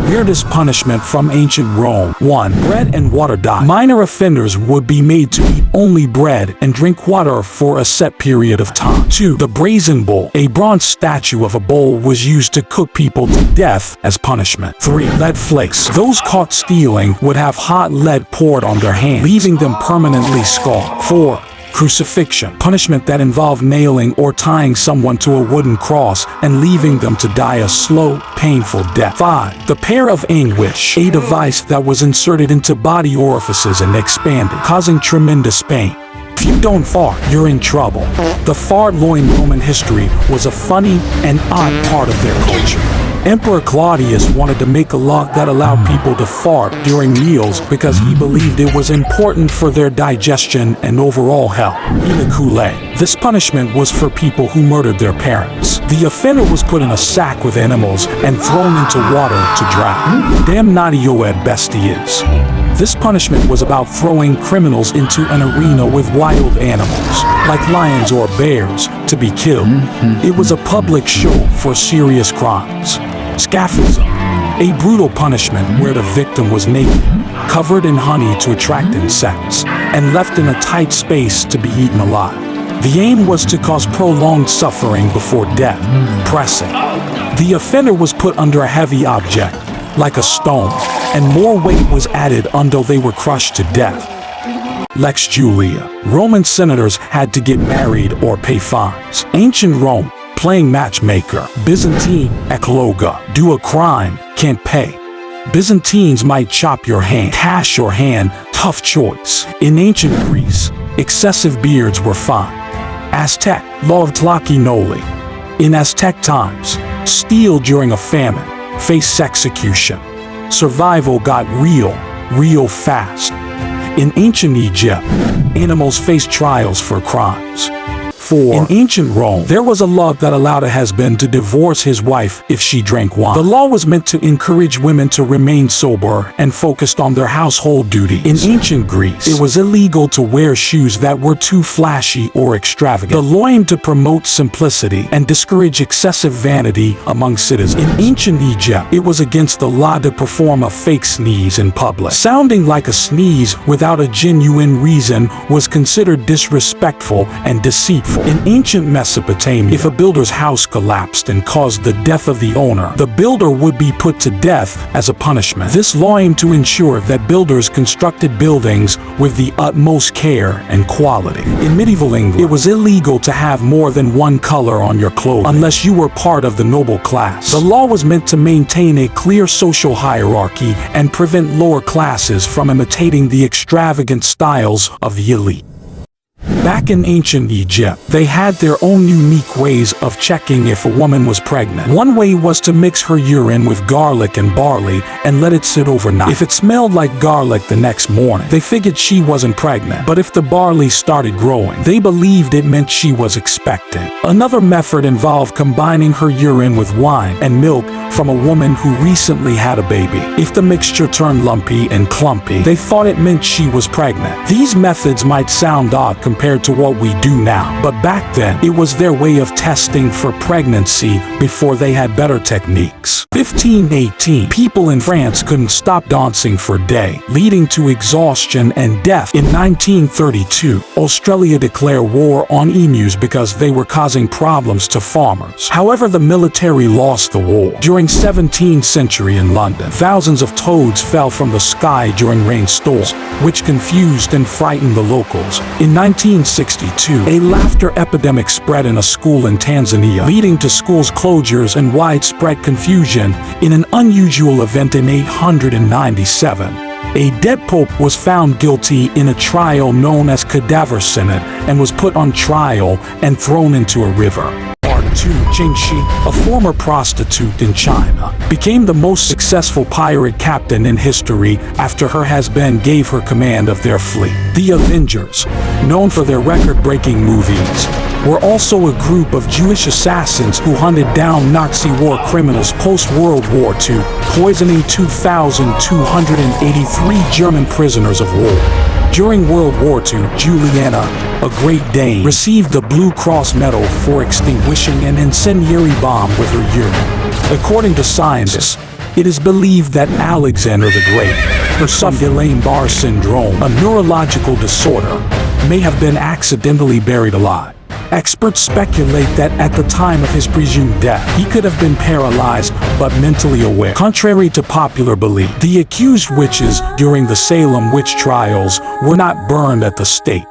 Weirdest punishment from ancient Rome. 1. Bread and water diet. Minor offenders would be made to eat only bread and drink water for a set period of time. 2. The brazen bull. A bronze statue of a bull was used to cook people to death as punishment. 3. Lead flakes. Those caught stealing would have hot lead poured on their hands, leaving them permanently scarred. 4. Crucifixion. Punishment that involved nailing or tying someone to a wooden cross and leaving them to die a slow, painful death. 5. The pear of anguish. A device that was inserted into body orifices and expanded, causing tremendous pain. If you don't fart, you're in trouble. The fart law in Roman history was a funny and odd part of their culture. Emperor Claudius wanted to make a law that allowed people to fart during meals because he believed it was important for their digestion and overall health. Inhumane. This punishment was for people who murdered their parents. The offender was put in a sack with animals and thrown into water to drown. Damnatio ad bestias. This punishment was about throwing criminals into an arena with wild animals, like lions or bears, to be killed. It was a public show for serious crimes. Scaphism, a brutal punishment where the victim was naked, covered in honey to attract insects, and left in a tight space to be eaten alive. The aim was to cause prolonged suffering before death. Pressing. The offender was put under a heavy object, like a stone, and more weight was added until they were crushed to death. Lex Julia. Roman senators had to get married or pay fines. Ancient Rome. Playing matchmaker. Byzantine. Ekloga. Do a crime, can't pay. Byzantines might chop your hand, hash your hand, tough choice. In ancient Greece, excessive beards were fine. Aztec. Law of Tlaki Noli. In Aztec times, steal during a famine, face execution. Survival got real fast. In ancient Egypt, animals faced trials for crimes. 4. In ancient Rome, there was a law that allowed a husband to divorce his wife if she drank wine. The law was meant to encourage women to remain sober and focused on their household duties. In ancient Greece, it was illegal to wear shoes that were too flashy or extravagant. The law aimed to promote simplicity and discourage excessive vanity among citizens. In ancient Egypt, it was against the law to perform a fake sneeze in public. Sounding like a sneeze without a genuine reason was considered disrespectful and deceitful. In ancient Mesopotamia, if a builder's house collapsed and caused the death of the owner, the builder would be put to death as a punishment. This law aimed to ensure that builders constructed buildings with the utmost care and quality. In medieval England, it was illegal to have more than one color on your clothing, unless you were part of the noble class. The law was meant to maintain a clear social hierarchy and prevent lower classes from imitating the extravagant styles of the elite. Back in ancient Egypt, they had their own unique ways of checking if a woman was pregnant. One way was to mix her urine with garlic and barley and let it sit overnight. If it smelled like garlic the next morning, they figured she wasn't pregnant. But if the barley started growing, they believed it meant she was expectant. Another method involved combining her urine with wine and milk from a woman who recently had a baby. If the mixture turned lumpy and clumpy, they thought it meant she was pregnant. These methods might sound odd compared to what we do now, but back then, it was their way of testing for pregnancy before they had better techniques. 1518, people in France couldn't stop dancing for a day, leading to exhaustion and death. In 1932, Australia declared war on emus because they were causing problems to farmers. However, the military lost the war. During 17th century in London, thousands of toads fell from the sky during rainstorms, which confused and frightened the locals. In 1962, a laughter epidemic spread in a school in Tanzania, leading to schools closures and widespread confusion. In an unusual event in 897, a dead pope was found guilty in a trial known as Cadaver Synod and was put on trial and thrown into a river. Jingxi, a former prostitute in China, became the most successful pirate captain in history after her husband gave her command of their fleet. The Avengers, known for their record-breaking movies, were also a group of Jewish assassins who hunted down Nazi war criminals post-World War II, poisoning 2,283 German prisoners of war. During World War II, Juliana, a Great Dane, received the Blue Cross Medal for extinguishing an incendiary bomb with her urine. According to scientists, It is believed that Alexander the Great, who suffered Guillain-Barré syndrome, a neurological disorder, may have been accidentally buried alive. Experts speculate that at the time of his presumed death, he could have been paralyzed but mentally aware. Contrary to popular belief, the accused witches during the Salem witch trials were not burned at the stake.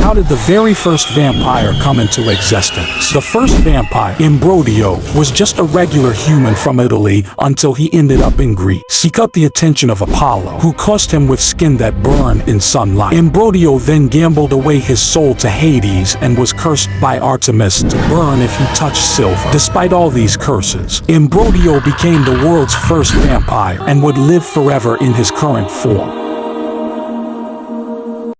How did the very first vampire come into existence? The first vampire, Imbrodio, was just a regular human from Italy until he ended up in Greece. He caught the attention of Apollo, who cursed him with skin that burned in sunlight. Imbrodio then gambled away his soul to Hades and was cursed by Artemis to burn if he touched silver. Despite all these curses, Imbrodio became the world's first vampire and would live forever in his current form.